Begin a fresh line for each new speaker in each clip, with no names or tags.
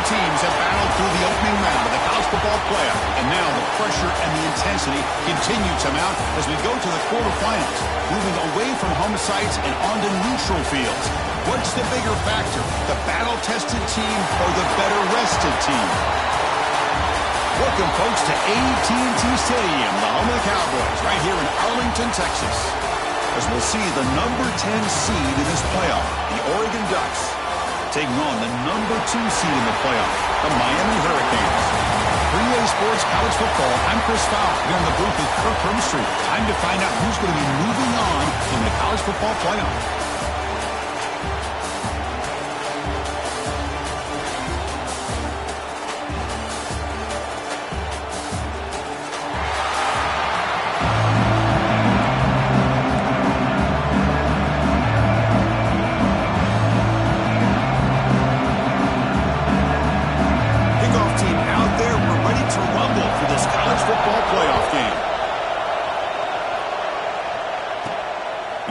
teams have battled through the opening round of the college football playoff, and now the pressure and the intensity continue to mount as we go to the quarterfinals, moving away from home sites and onto neutral fields. What's the bigger factor, the battle-tested team or the better-rested team? Welcome, folks, to AT&T Stadium, the home of the Cowboys, right here in Arlington, Texas, as we'll see the number 10 seed in this playoff, the Oregon Ducks, taking on the number 2 seed in the playoff, the Miami Hurricanes. For EA Sports College Football, I'm Chris Fowl here in the booth with Kirk Hermstreet. Time to find out who's going to be moving on in the college football playoff.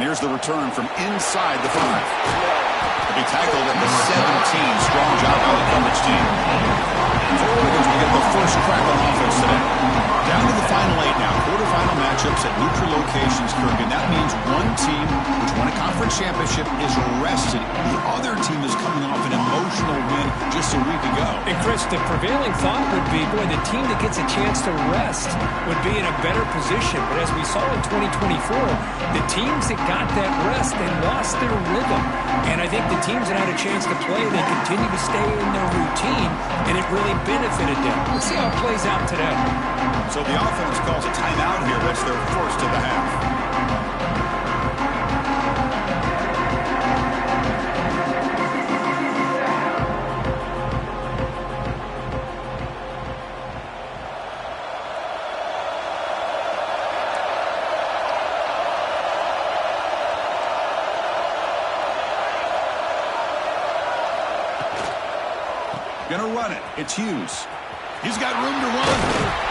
Here's the return from inside the 5. To be tackled at the 17. Strong job by the Cambridge team. So Oregon's will get the first crack on offense today. Down to the final 8 now. Quarterfinal matchups at neutral locations, Kirk. And that means one team which won a conference championship is rested. The other team is coming off an emotional win just a week ago.
And Chris, the prevailing thought would be, boy, the team that gets a chance to rest would be in a better position. But as we saw in 2024, the teams that got that rest, they lost their rhythm. And I think the teams that had a chance to play, they continue to stay in their routine, and it really benefited them. Let's see how it plays out today.
So the offense calls a timeout here. That's their first of the half. Gonna run it. It's Hughes. He's got room to run.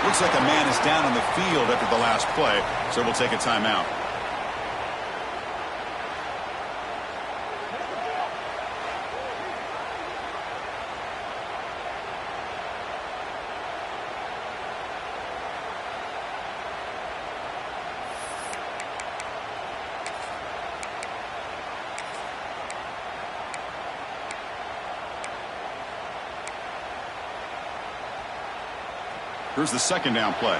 Looks like a man is down on the field after the last play, so we'll take a timeout. Here's the second down play.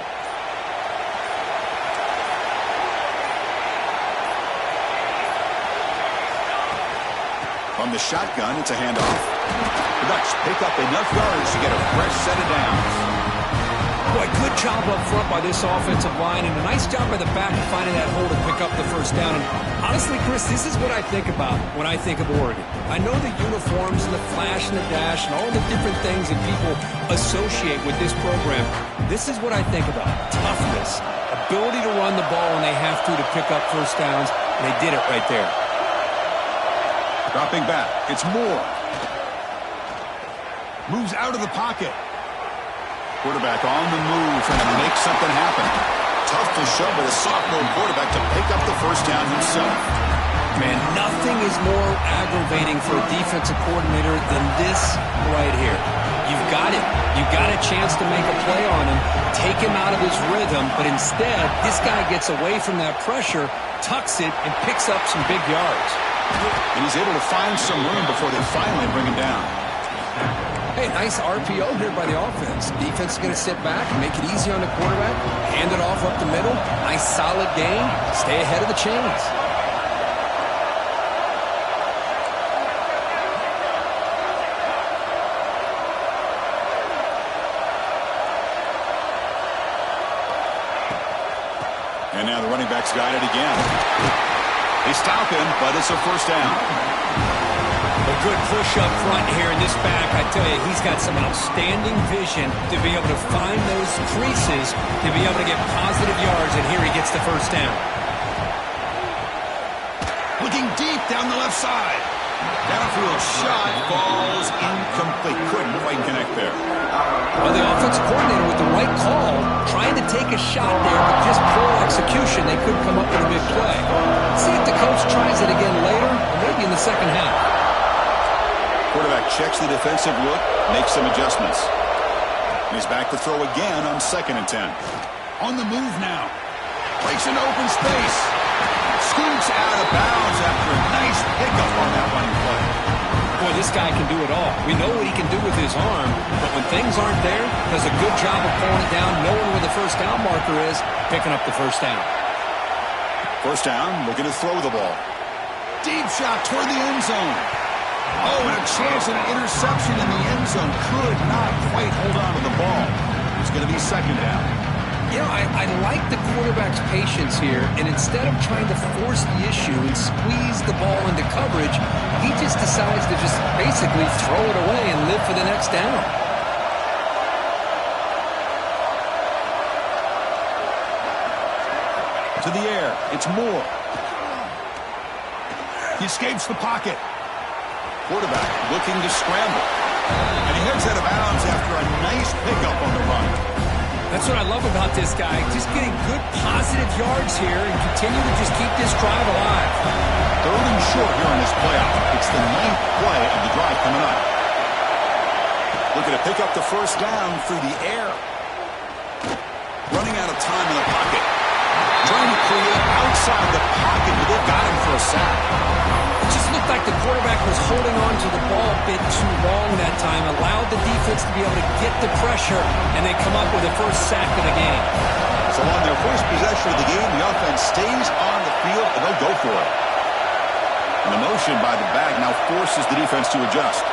From the shotgun, it's a handoff. The Ducks pick up enough yards to get a fresh set of downs.
Boy, good job up front by this offensive line, and a nice job by the back of finding that hole to pick up the first down. And honestly, Chris, this is what I think about when I think of Oregon. I know the uniforms and the flash and the dash and all the different things that people associate with this program. This is what I think about. Toughness, ability to run the ball when they have to pick up first downs, and they did it right there.
Dropping back, it's Moore. Moves out of the pocket. Quarterback on the move, trying to make something happen. Tough to show by the sophomore quarterback to pick up the first down himself.
Man, nothing is more aggravating for a defensive coordinator than this right here. You've got it. You've got a chance to make a play on him, take him out of his rhythm, but instead, this guy gets away from that pressure, tucks it, and picks up some big yards.
And he's able to find some room before they finally bring him down.
Hey, nice RPO here by the offense. Defense is going to sit back and make it easy on the quarterback. Hand it off up the middle. Nice solid game. Stay ahead of the chains.
And now the running back's got it again. They stop him, but it's a first down.
A good push up front here in this back. I tell you, he's got some outstanding vision to be able to find those creases, to be able to get positive yards, and here he gets the first down.
Looking deep down the left side. Downfield shot falls incomplete. Couldn't quite connect there.
Well, the offensive coordinator with the right call, trying to take a shot there, but just poor execution. They couldn't come up with a big play. See if the coach tries it again later, or maybe in the second half.
Quarterback checks the defensive look, makes some adjustments. And he's back to throw again on 2nd and 10. On the move now. Breaks into open space. Scoots out of bounds after a nice pickup on that running play.
Boy, this guy can do it all. We know what he can do with his arm, but when things aren't there, does a good job of pulling it down, knowing where the first down marker is, picking up the first down.
First down, looking to throw the ball. Deep shot toward the end zone. Oh, and a chance at an interception in the end zone. Could not quite hold on to the ball. It's going to be 2nd down.
You know, I like the quarterback's patience here, and instead of trying to force the issue and squeeze the ball into coverage, he just decides to just basically throw it away and live for the next down.
To the air, it's Moore. He escapes the pocket. Quarterback looking to scramble. And he heads out of bounds after a nice pickup on the run.
That's what I love about this guy. Just getting good positive yards here and continue to just keep this drive alive.
3rd and short here in this playoff. It's the 9th play of the drive coming up. Looking to pick up the first down through the air. Running out of time in the pocket. Trying to create outside the pocket, but they got him for a sack.
It just looked like the quarterback was holding on to the ball a bit too long that time, allowed the defense to be able to get the pressure, and they come up with the first sack of the game.
So on their first possession of the game, the offense stays on the field, and they'll go for it. And the motion by the back now forces the defense to adjust.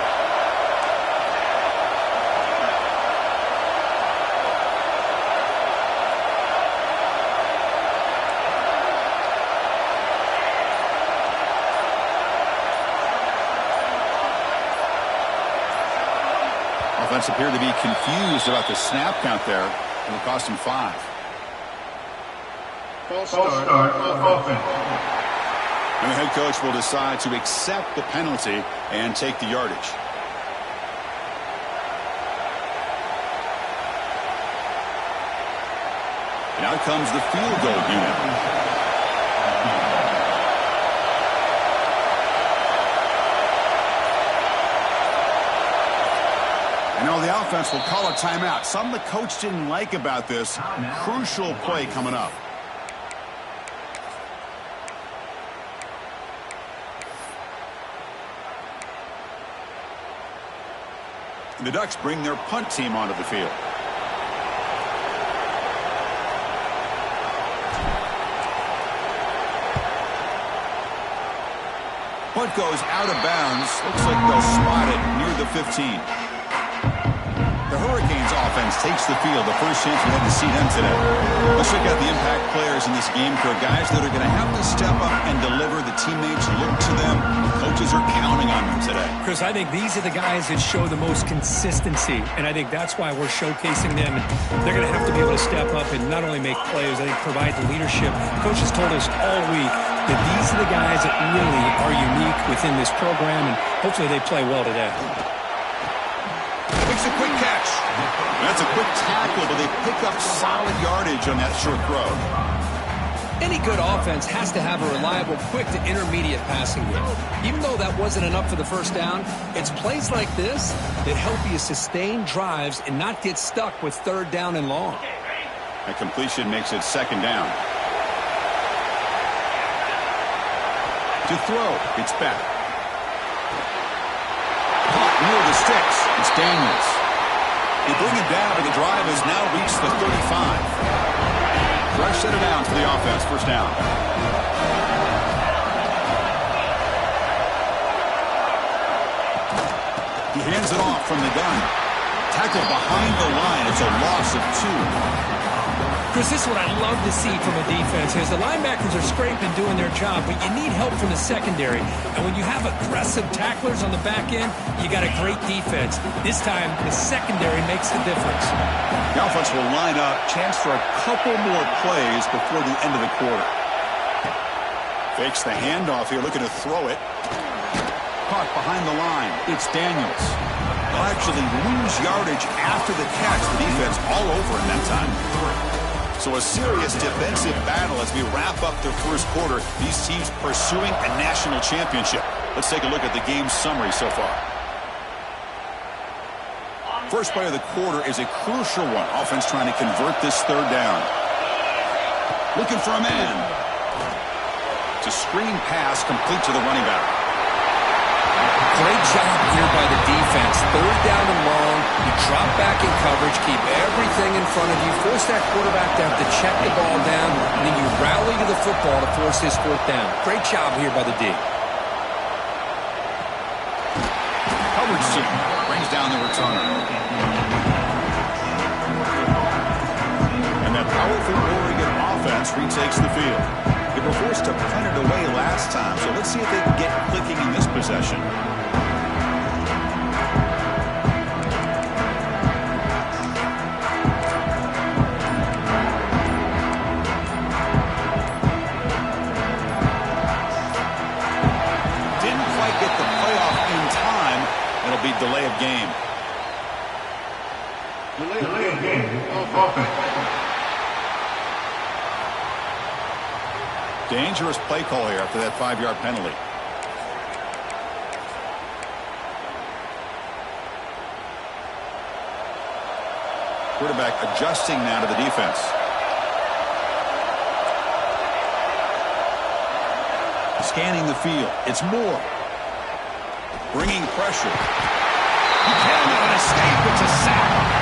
Offense appeared to be confused about the snap count there. It'll cost him 5.
False start offense.
And the head coach will decide to accept the penalty and take the yardage. And out comes the field goal unit. And now the offense will call a timeout. Something the coach didn't like about this. Crucial play coming up. And the Ducks bring their punt team onto the field. Punt goes out of bounds. Looks like they'll spot it near the 15. The Hurricanes offense takes the field. The first chance we had to see them today. Let's check out the impact players in this game for guys that are going to have to step up and deliver. The teammates look to them. Coaches are counting on them today.
Chris, I think these are the guys that show the most consistency, and I think that's why we're showcasing them. And they're going to have to be able to step up and not only make plays, I think provide the leadership. Coach has told us all week that these are the guys that really are unique within this program, and hopefully they play well today.
Makes a quick catch. That's a quick tackle, but they pick up solid yardage on that short throw.
Any good offense has to have a reliable, quick to intermediate passing game. Even though that wasn't enough for the first down, it's plays like this that help you sustain drives and not get stuck with 3rd down and long.
A completion makes it 2nd down. To throw, it's back. Caught near the sticks. It's Daniels. They bring him down, but the drive has now reached the 35. Fresh set of downs for the offense. First down. He hands it off from the gun. Tackle behind the line. It's a loss of 2.
Chris, this is what I love to see from a defense is the linebackers are scraping doing their job, but you need help from the secondary. And when you have aggressive tacklers on the back end, you got a great defense. This time, the secondary makes the difference.
The offense will line up. Chance for a couple more plays before the end of the quarter. Fakes the handoff here, looking to throw it. Caught behind the line. It's Daniels. They'll actually lose yardage after the catch. The defense all over him that time. So a serious defensive battle as we wrap up the first quarter. These teams pursuing a national championship. Let's take a look at the game summary so far. First play of the quarter is a crucial one. Offense trying to convert this third down. Looking for a man. It's a screen pass complete to the running back.
Great job here by the defense. Third down and long. You drop back in coverage, keep everything in front of you, force that quarterback to have to check the ball down, and then you rally to the football to force this fourth down. Great job here by the D.
Coverage team brings down the returner. And that powerful Oregon offense retakes the field. They were forced to punt it away last time, so let's see if they can get clicking in this possession. Didn't quite get the playoff in time. It'll be delay of game.
Delay of game. Offense.
Dangerous play call here after that 5-yard penalty. Quarterback adjusting now to the defense. Scanning the field. It's Moore. Bringing pressure. He cannot escape. It's a sack.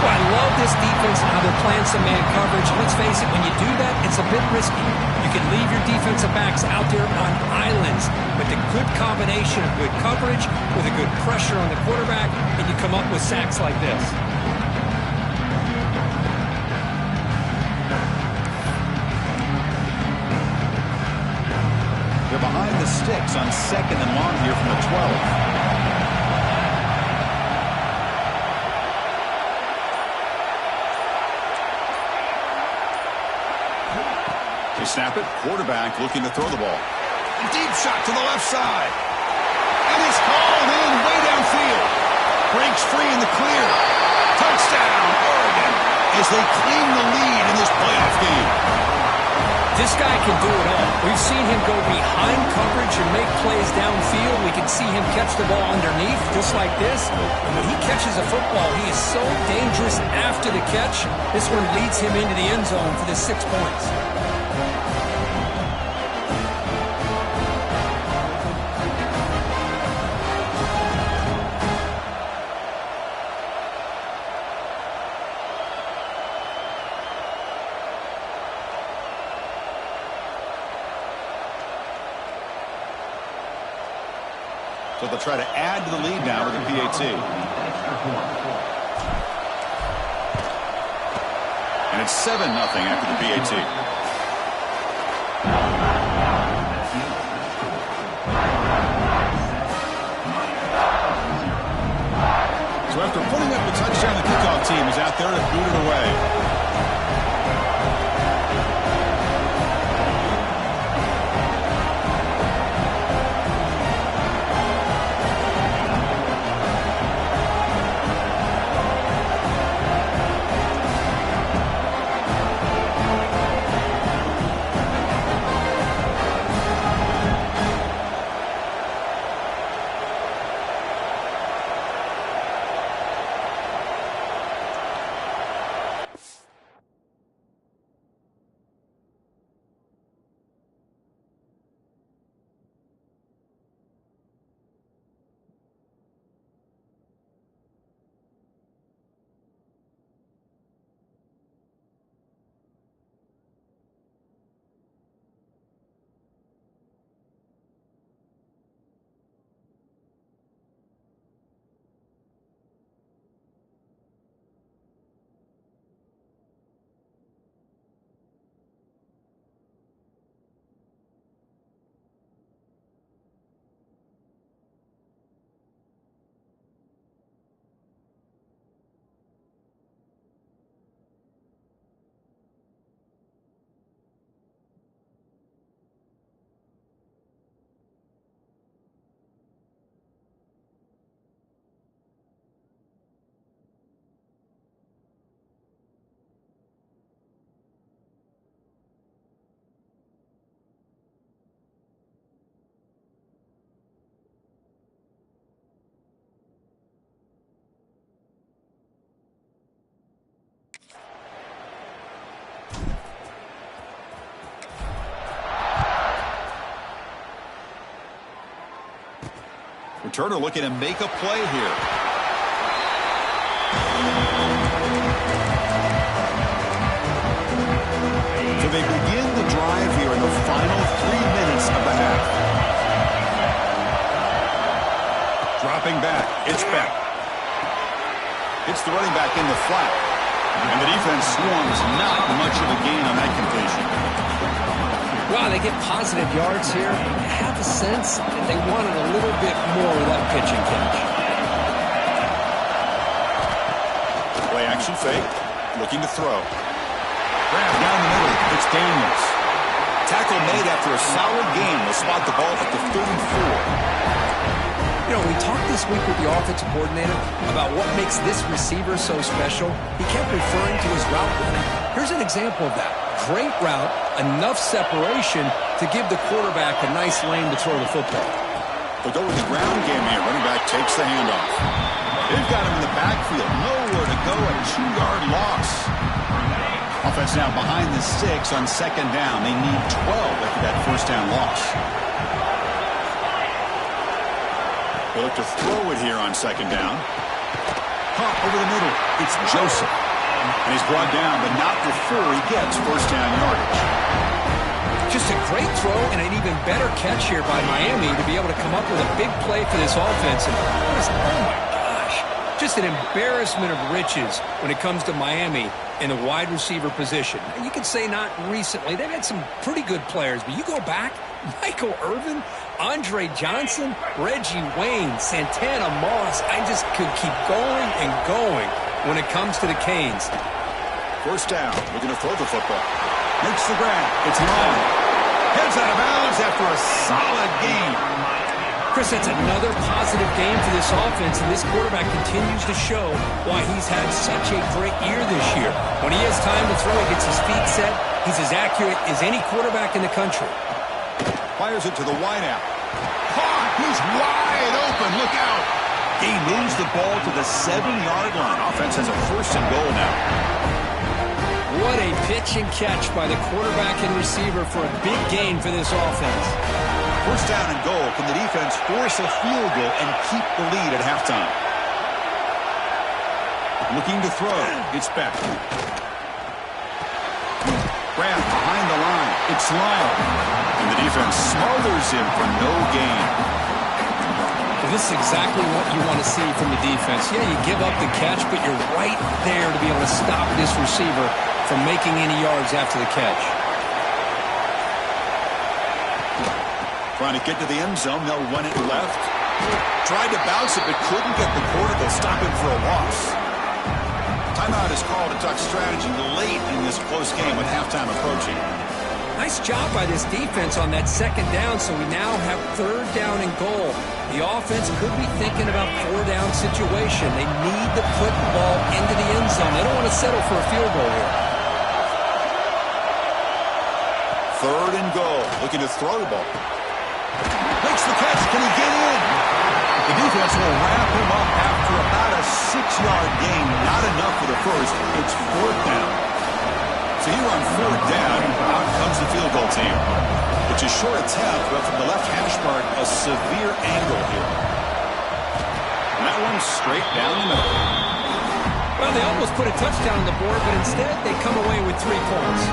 Well, I love this defense and how they're playing some man coverage. Let's face it, when you do that, it's a bit risky. You can leave your defensive backs out there on islands, but the good combination of good coverage with a good pressure on the quarterback, and you come up with sacks like this.
They're behind the sticks on 2nd and long here from the 12. They snap it. Quarterback looking to throw the ball. A deep shot to the left side. And it's hauled in way downfield. Breaks free in the clear. Touchdown, Oregon, as they claim the lead in this playoff game.
This guy can do it all. We've seen him go behind coverage and make plays downfield. We can see him catch the ball underneath, just like this. And when he catches a football, he is so dangerous after the catch. This one leads him into the end zone for the 6 points.
So they'll try to add to the lead now with the PAT. And it's 7-0 after the PAT. So after putting up a touchdown, the kickoff team is out there to boot it away. Returner looking to make a play here. So they begin the drive here in the final 3 minutes of the half. Dropping back, it's Beck. Hits the running back in the flat. And the defense swarms not much of a gain on that completion.
Wow, they get positive yards here. I have a sense that they wanted a little bit more of that pitch and catch.
Play action fake. Looking to throw. Grab down the middle. It's Daniels. Tackle made after a solid game. Will spot the ball at the 34.
You know, we talked this week with the offensive coordinator about what makes this receiver so special. He kept referring to his route running. Here's an example of that. Great route, enough separation to give the quarterback a nice lane to throw the football.
They'll go with the ground game here. Running back takes the handoff. They've got him in the backfield. Nowhere to go. A 2-yard loss. Offense now behind the 6 on second down. They need 12 after that first down loss. They look to throw it here on second down. Hop over the middle. It's Joseph. And he's brought down, but not before he gets first down yardage.
Just a great throw and an even better catch here by Miami to be able to come up with a big play for this offense. And oh my gosh, just an embarrassment of riches when it comes to Miami in the wide receiver position. And you could say not recently. They've had some pretty good players, but you go back, Michael Irvin, Andre Johnson, Reggie Wayne, Santana Moss. I just could keep going and going when it comes to the Canes.
First down, looking to throw the football. Makes the grab. It's long. Heads out of bounds after a solid game.
Chris, that's another positive game for this offense, and this quarterback continues to show why he's had such a great year this year. When he has time to throw, he gets his feet set. He's as accurate as any quarterback in the country.
Fires it to the wideout. Caught! He's wide open. Look out! He moves the ball to the 7-yard line. Offense has a first and goal now.
What a pitch and catch by the quarterback and receiver for a big gain for this offense.
First down and goal. Can the defense force a field goal and keep the lead at halftime? Looking to throw. It's Beck. Grab behind the line. It's Lyle. And the defense smothers him for no gain.
Well, this is exactly what you want to see from the defense. Yeah, you give up the catch, but you're right there to be able to stop this receiver from making any yards after the catch.
Trying to get to the end zone. They'll run it left. Tried to bounce it, but couldn't get the quarter. They'll stop him for a loss. Timeout is called to Duck strategy late in this close game with halftime approaching.
Nice job by this defense on that second down, so we now have third down and goal. The offense could be thinking about 4-down situation. They need to put the ball into the end zone. They don't want to settle for a field goal here.
Third and goal. Looking to throw the ball. Makes the catch. Can he get in? The defense will wrap him up after about a 6-yard gain. Not enough for the first. It's fourth down. So here on fourth down, out comes the field goal team. It's a short attempt, but from the left hash mark, a severe angle here. And that one's straight down the middle.
Well, they almost put a touchdown on the board, but instead they come away with 3 points.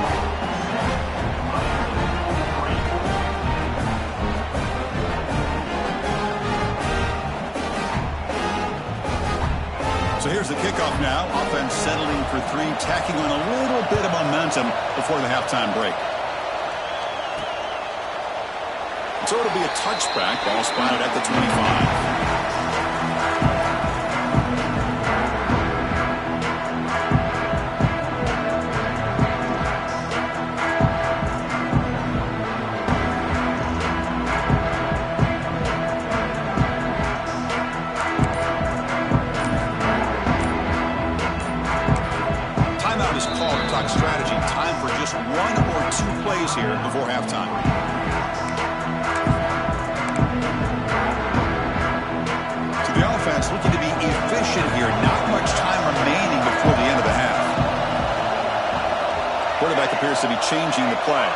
So here's the kickoff now. Offense settling for 3, tacking on a little bit of momentum before the halftime break. So it'll be a touchback. Ball spotted at the 25. Strategy. Time for just 1 or 2 plays here before halftime. So the offense looking to be efficient here. Not much time remaining before the end of the half. Quarterback appears to be changing the play.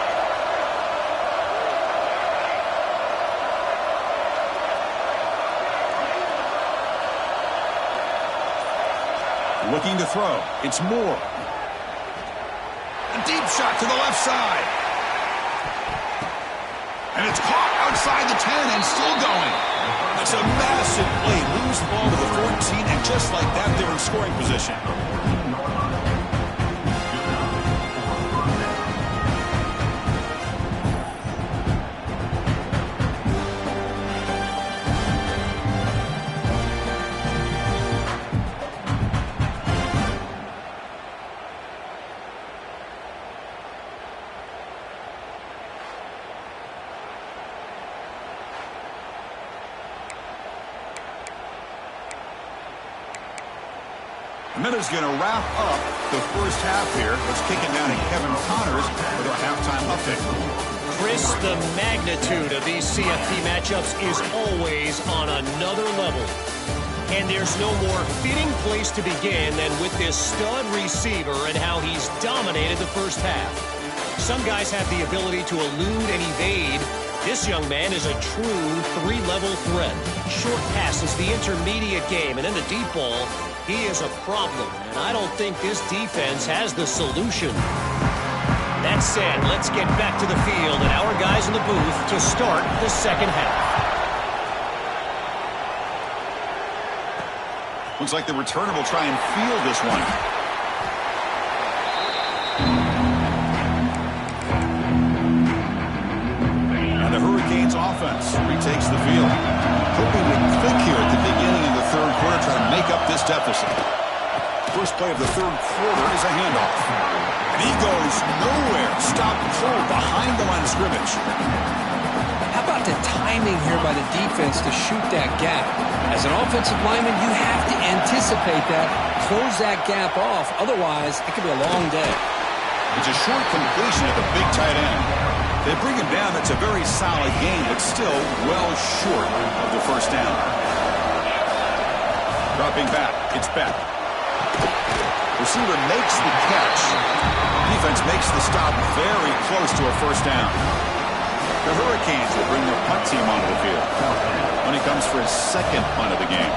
Looking to throw. It's Moore. A deep shot to the left side. And it's caught outside the 10 and still going. That's a massive play. Lose the ball to the 14, and just like that, they're in scoring position. Minutes going to wrap up the first half here. Let's kick it down to Kevin Connors with our halftime update.
Chris, the magnitude of these CFP matchups is always on another level. And there's no more fitting place to begin than with this stud receiver and how he's dominated the first half. Some guys have the ability to elude and evade. This young man is a true three-level threat. Short passes, the intermediate game, and then the deep ball. He is a problem, and I don't think this defense has the solution. That said, let's get back to the field and our guys in the booth to start the second half.
Looks like the returner will try and field this one. And the Hurricanes offense retakes the field. Hoping to click here at the beginning of the third quarter, try to make up this deficit. First play of the third quarter is a handoff. And he goes nowhere. Stopped cold behind the line of scrimmage.
How about the timing here by the defense to shoot that gap? As an offensive lineman, you have to anticipate that, close that gap off. Otherwise, it could be a long day.
It's a short completion at the big tight end. They bring him down. That's a very solid game, but still well short of the first down. Dropping back. It's Beck. Receiver makes the catch. Defense makes the stop very close to a first down. The Hurricanes will bring their punt team onto the field when he comes for his second punt of the game.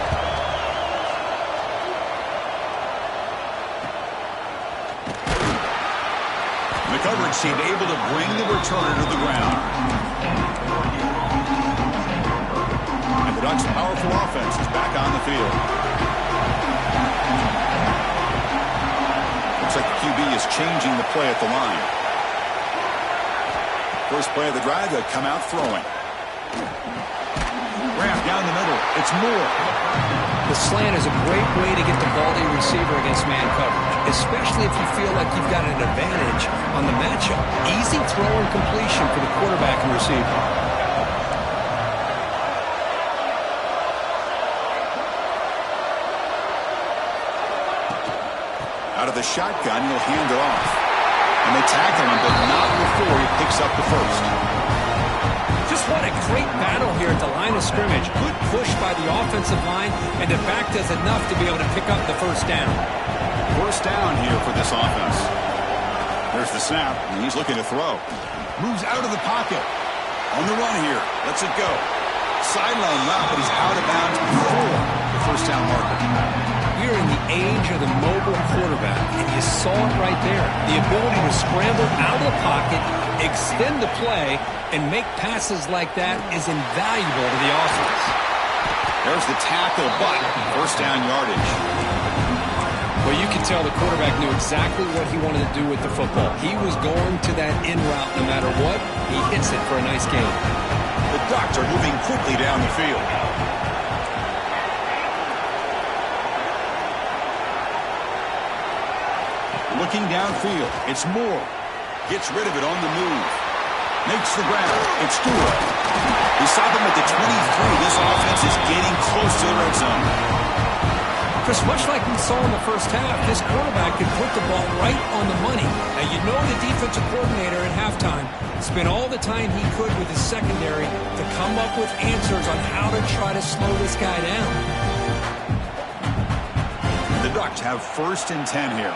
The coverage team able to bring the returner to the ground. And the Ducks' powerful offense is back on the field. Looks like the QB is changing the play at the line. First play of the drive, they come out throwing. Ramp down the middle. It's Moore.
The slant is a great way to get the ball to your receiver against man coverage, especially if you feel like you've got an advantage on the matchup. Easy throw and completion for the quarterback and receiver.
Out of the shotgun, he'll hand it off. And they tackle him, but not before he picks up the first.
Just what a great battle here at the line of scrimmage. Good push by the offensive line, and the back does enough to be able to pick up the first down.
First down here for this offense. There's the snap, and he's looking to throw. Moves out of the pocket. On the run here. Lets it go. Sideline route, but he's out of bounds before the first down marker.
We're in the age of the mobile quarterback, and you saw it right there. The ability to scramble out of the pocket, extend the play, and make passes like that is invaluable to the offense.
There's the tackle, but first down yardage.
Well, you can tell the quarterback knew exactly what he wanted to do with the football. He was going to that in route no matter what. He hits it for a nice gain.
The Ducks are moving quickly down the field. Looking downfield, it's Moore. Gets rid of it on the move. Makes the grab. It's Stewart. We saw them at the 23. This offense is getting close to the red zone.
Chris, much like we saw in the first half, this quarterback could put the ball right on the money. Now, you know the defensive coordinator at halftime spent all the time he could with his secondary to come up with answers on how to try to slow this guy down.
The Ducks have first and 10 here.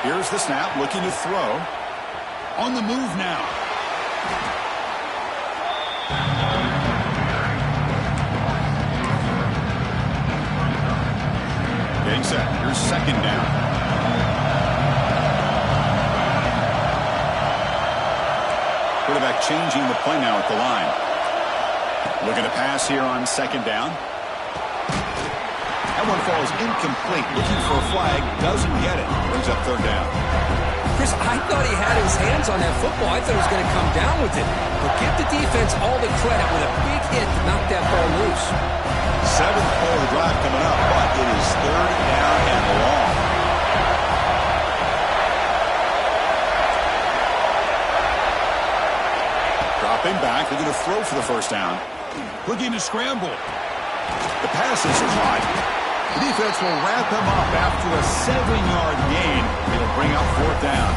Here's the snap, looking to throw. On the move now. Getting set. Here's second down. Quarterback changing the play now at the line. Looking to pass here on second down. That one falls incomplete. Looking for a flag. Doesn't get it. Brings up third down.
Chris, I thought he had his hands on that football. I thought he was going to come down with it. But give the defense all the credit with a big hit to knock that ball loose.
Seventh play of the drive coming up, but it is third down and long. Dropping back, looking to throw for the first down. Looking to scramble. The pass is caught. The defense will wrap him up after a 7-yard gain. It'll bring up fourth down.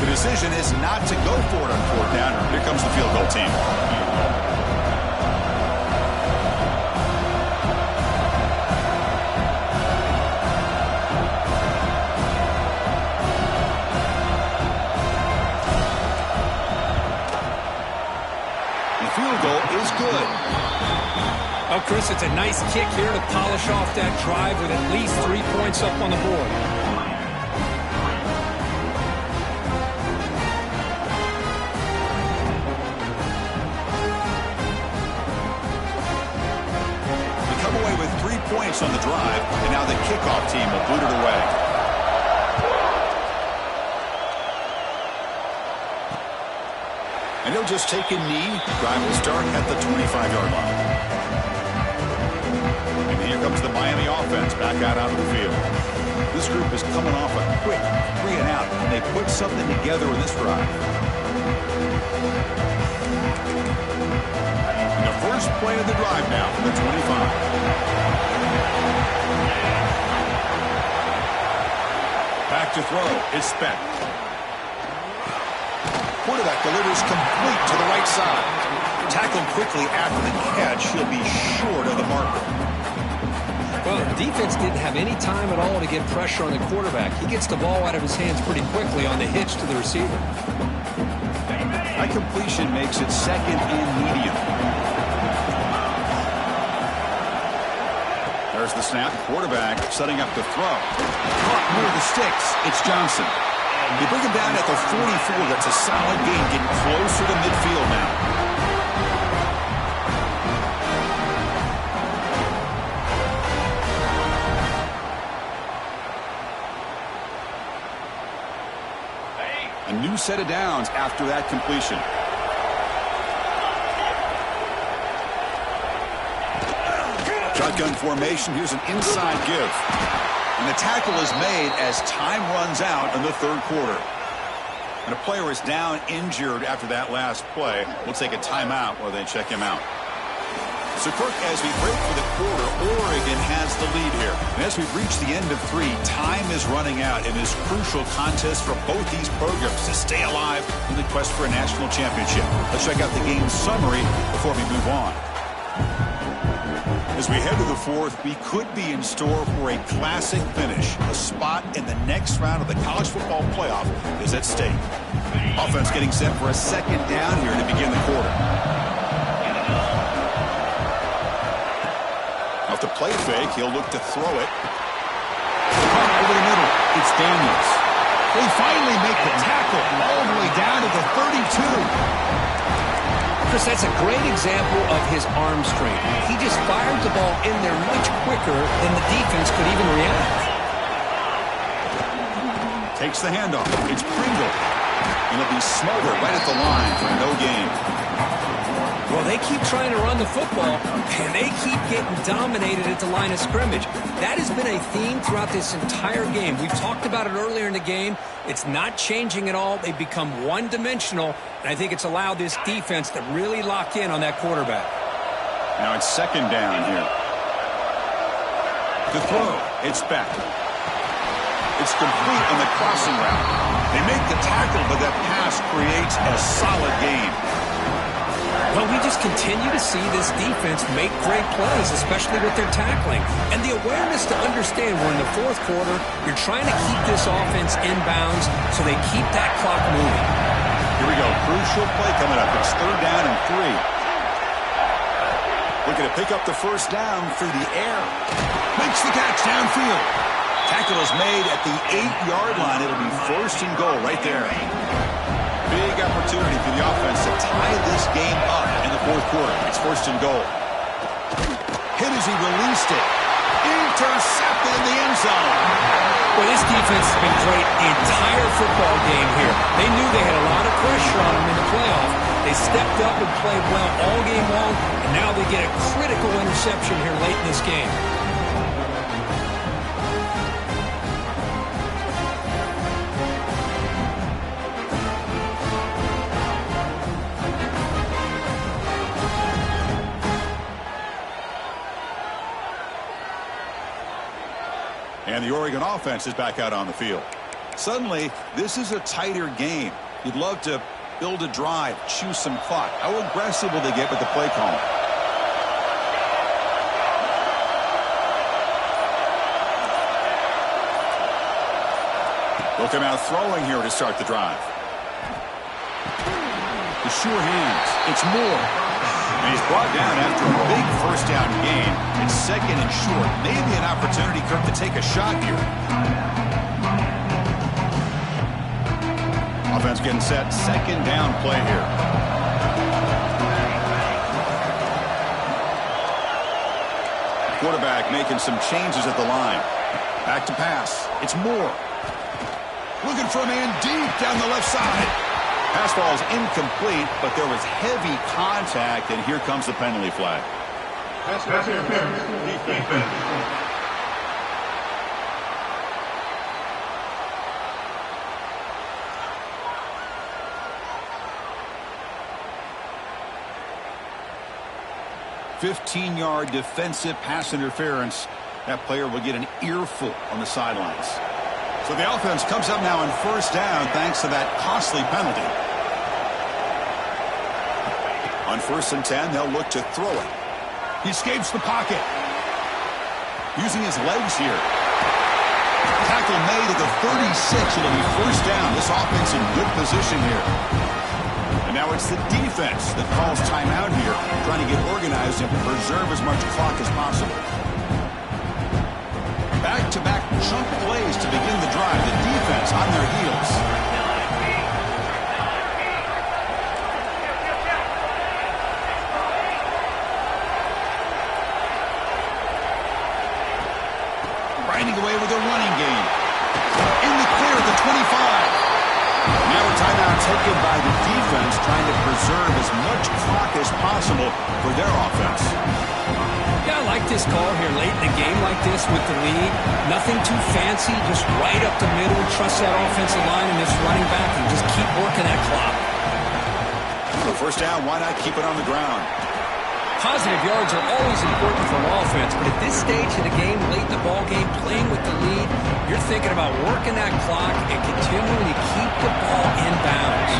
The decision is not to go for it on fourth down. Here comes the field goal team. Field goal is good.
Oh, Chris, it's a nice kick here to polish off that drive with at least 3 points up on the board.
They come away with 3 points on the drive, and now the kickoff team will boot it away. And he'll just take a knee. Drive will start at the 25-yard line. And here comes the Miami offense back out onto the field. This group is coming off a quick 3 and out, and they put something together in this drive. And the first play of the drive now from the 25. Back to throw. It's spent. Quarterback delivers complete to the right side. Tackled quickly after the catch. He'll be short of the marker.
Well, the defense didn't have any time at all to get pressure on the quarterback. He gets the ball out of his hands pretty quickly on the hitch to the receiver.
That completion makes it second and medium. There's the snap. Quarterback setting up to throw. Caught near the sticks. It's Johnson. They bring him down at the 44. That's a solid gain, getting closer to midfield now. A new set of downs after that completion. Shotgun formation. Here's an inside give. And the tackle is made as time runs out in the third quarter. And a player is down injured after that last play. We'll take a timeout while they check him out. So, Kirk, as we break for the quarter, Oregon has the lead here. And as we've reached the end of 3, time is running out in this crucial contest for both these programs to stay alive in the quest for a national championship. Let's check out the game summary before we move on. As we head to the fourth, we could be in store for a classic finish. A spot in the next round of the college football playoff is at stake. Offense getting set for a second down here to begin the quarter. Off the play fake, he'll look to throw it. Over the middle, it's Daniels. They finally make the tackle all the way down to the 32.
Chris, that's a great example of his arm strength. He just fired the ball in there much quicker than the defense could even react.
Takes the handoff. It's Pringle. And it'll be smothered right at the line for no gain.
Well, they keep trying to run the football, and they keep getting dominated at the line of scrimmage. That has been a theme throughout this entire game. We've talked about it earlier in the game. It's not changing at all. They've become one-dimensional, and I think it's allowed this defense to really lock in on that quarterback.
Now it's second down here. The throw. It's back. It's complete on the crossing route. They make the tackle, but that pass creates a solid gain.
Well, we just continue to see this defense make great plays, especially with their tackling. And the awareness to understand we're in the fourth quarter, you're trying to keep this offense inbounds so they keep that clock moving.
Here we go. Crucial play coming up. It's third down and 3. Looking to pick up the first down through the air. Makes the catch downfield. Tackle is made at the 8-yard line. It'll be first and goal right there. Big opportunity for the offense to tie this game up in the fourth quarter. It's first and goal. Hit as he released it. Intercepted in the end zone.
Well, this defense has been great the entire football game here. They knew they had a lot of pressure on them in the playoff. They stepped up and played well all game long, and now they get a critical interception here late in this game.
And the Oregon offense is back out on the field. Suddenly, this is a tighter game. You'd love to build a drive, choose some clock. How aggressive will they get with the play call? They'll come out throwing here to start the drive. The sure hands. It's Moore. And he's brought down after a big first down gain. It's second and short. Maybe an opportunity, Kirk, to take a shot here. Offense getting set. Second down play here. Quarterback making some changes at the line. Back to pass. It's Moore. Looking for a man deep down the left side. Pass ball is incomplete, but there was heavy contact, and here comes the penalty flag.
Pass interference. Defense.
15-yard defensive pass interference. That player will get an earful on the sidelines. So the offense comes up now on first down thanks to that costly penalty. On 1st and 10, they'll look to throw it. He escapes the pocket. Using his legs here. Tackle made at the 36. It'll be first down. This offense in good position here. And now it's the defense that calls timeout here, trying to get organized and preserve as much clock as possible. Back-to-back chunk plays to begin the drive. The defense on their heels. Grinding away with a running game. In the clear at the 25. Now a timeout taken by the defense, trying to preserve as much clock as possible for their offense.
Yeah, I like this call here late in the game like this with the lead. Nothing too fancy, just right up the middle. Trust that offensive line and this running back and just keep working that clock.
For first down, why not keep it on the ground?
Positive yards are always important for an offense, but at this stage of the game, late in the ball game, playing with the lead, you're thinking about working that clock and continuing to keep the ball in bounds.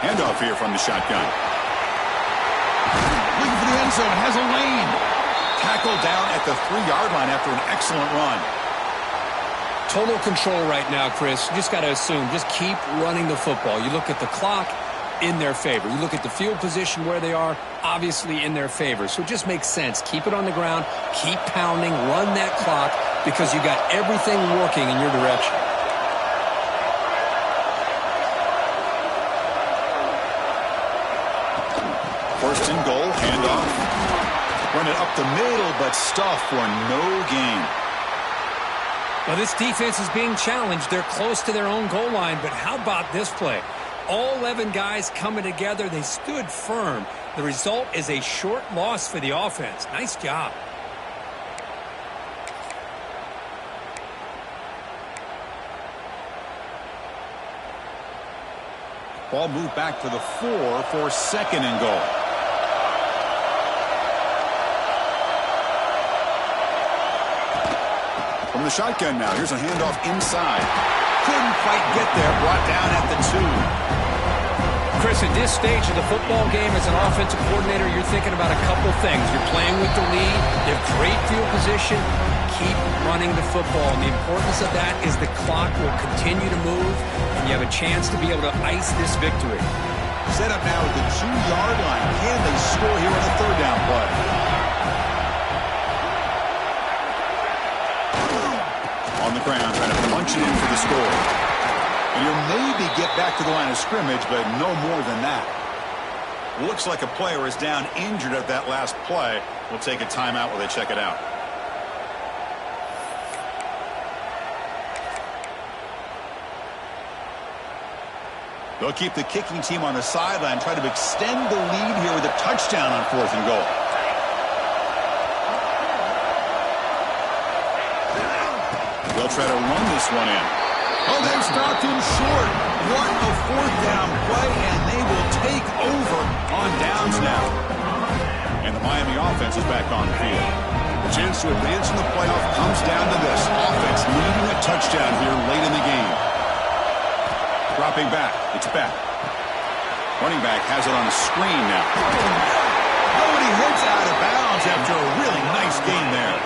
Handoff here from the shotgun. Looking for the end zone. Has a lane. Tackled down at the 3-yard line after an excellent run.
Total control right now, Chris. You just got to assume. Just keep running the football. You look at the clock, in their favor. You look at the field position where they are, obviously in their favor. So it just makes sense. Keep it on the ground. Keep pounding. Run that clock because you got everything working in your direction.
First and goal, handoff. Run it up the middle, but stuff for no gain.
Well, this defense is being challenged. They're close to their own goal line, but how about this play? All 11 guys coming together. They stood firm. The result is a short loss for the offense. Nice job.
Ball moved back to the 4 for second and goal. From the shotgun now. Here's a handoff inside. Couldn't quite get there. Brought down at the 2.
Chris, at this stage of the football game as an offensive coordinator, you're thinking about a couple things. You're playing with the lead. You have great field position. keep running the football. And the importance of that is the clock will continue to move, and you have a chance to be able to ice this victory.
Set up now at the 2-yard line. Can they score here on the third down play? On the ground, trying to punch it in for the score. And you'll maybe get back to the line of scrimmage, but no more than that. Looks like a player is down injured at that last play. We'll take a timeout while they check it out. They'll keep the kicking team on the sideline, try to extend the lead here with a touchdown on 4th and goal. They'll try to run this one in. Oh, they've stopped him short. What a 4th down play, and they will take over on downs now. And the Miami offense is back on the field. The chance to advance in the playoff comes down to this. Offense needing a touchdown here late in the game. Dropping back. It's back. Running back has it on a screen now. Oh, and he heads out of bounds after a really nice game there.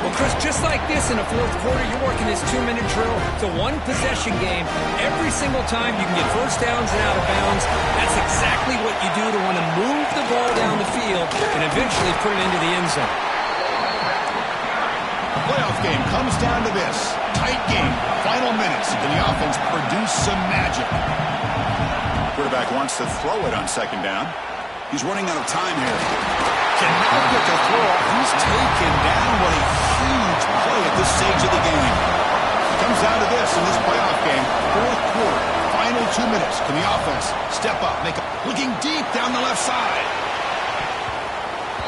Well, Chris, just like this in the 4th quarter, you're working this 2-minute drill. It's a one-possession game. Every single time you can get first downs and out of bounds. That's exactly what you do to want to move the ball down the field and eventually put it into the end zone.
Playoff game comes down to this. Tight game. Final minutes. Can the offense produce some magic? Quarterback wants to throw it on 2nd down. He's running out of time here. Cannot get the throw. He's taken down. What a huge play at this stage of the game. Comes down to this in this playoff game. 4th quarter. Final 2 minutes. Can the offense step up? Looking deep down the left side.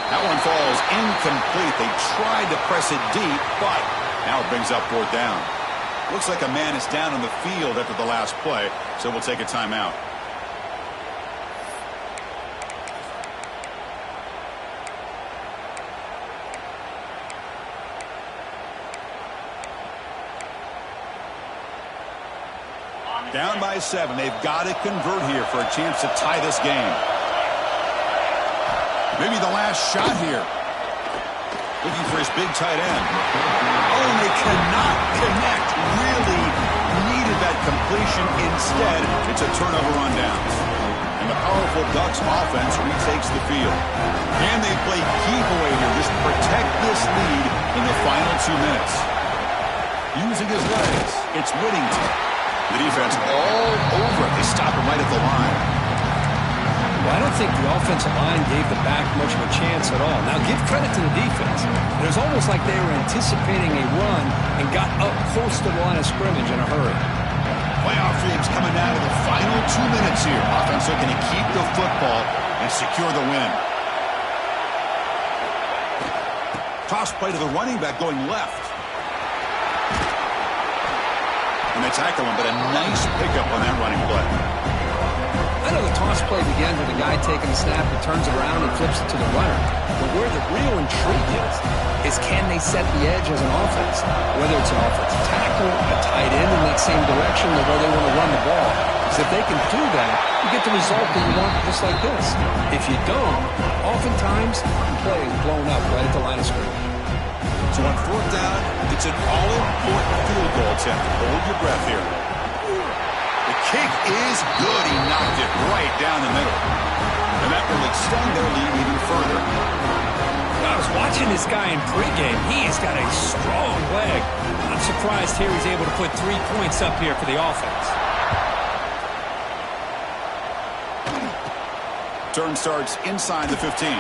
That one falls incomplete. They tried to press it deep, but now it brings up 4th down. Looks like a man is down on the field after the last play, so we'll take a timeout. Down by 7. They've got to convert here for a chance to tie this game. Maybe the last shot here. Looking for his big tight end. Oh, and they cannot connect. Really needed that completion. Instead, it's a turnover on downs. And the powerful Ducks offense retakes the field. And they play keep away here. Just protect this lead in the final 2 minutes. Using his legs, it's Whittington. The defense all over it. They stop him right at the line.
Well, I don't think the offensive line gave the back much of a chance at all. Now, give credit to the defense. It was almost like they were anticipating a run and got up close to the line of scrimmage in a hurry.
Playoff dreams coming down to the final 2 minutes here. Offense looking to keep the football and secure the win. Toss play to the running back going left. And they tackle him, but a nice pickup on that running play.
I know the toss play begins with a guy taking the snap and turns it around and flips it to the runner. But where the real intrigue is can they set the edge as an offense? Whether it's an offensive tackle, a tight end in that same direction, or whether they want to run the ball. Because if they can do that, you get the result that you want just like this. If you don't, oftentimes the play is blown up right at the line of scrimmage.
So on 4th down, it's an all-important field goal attempt. Hold your breath here. The kick is good. He knocked it right down the middle. And that will extend their lead even further.
I was watching this guy in pregame. He has got a strong leg. I'm surprised here he's able to put 3 points up here for the offense.
Turn starts inside the 15.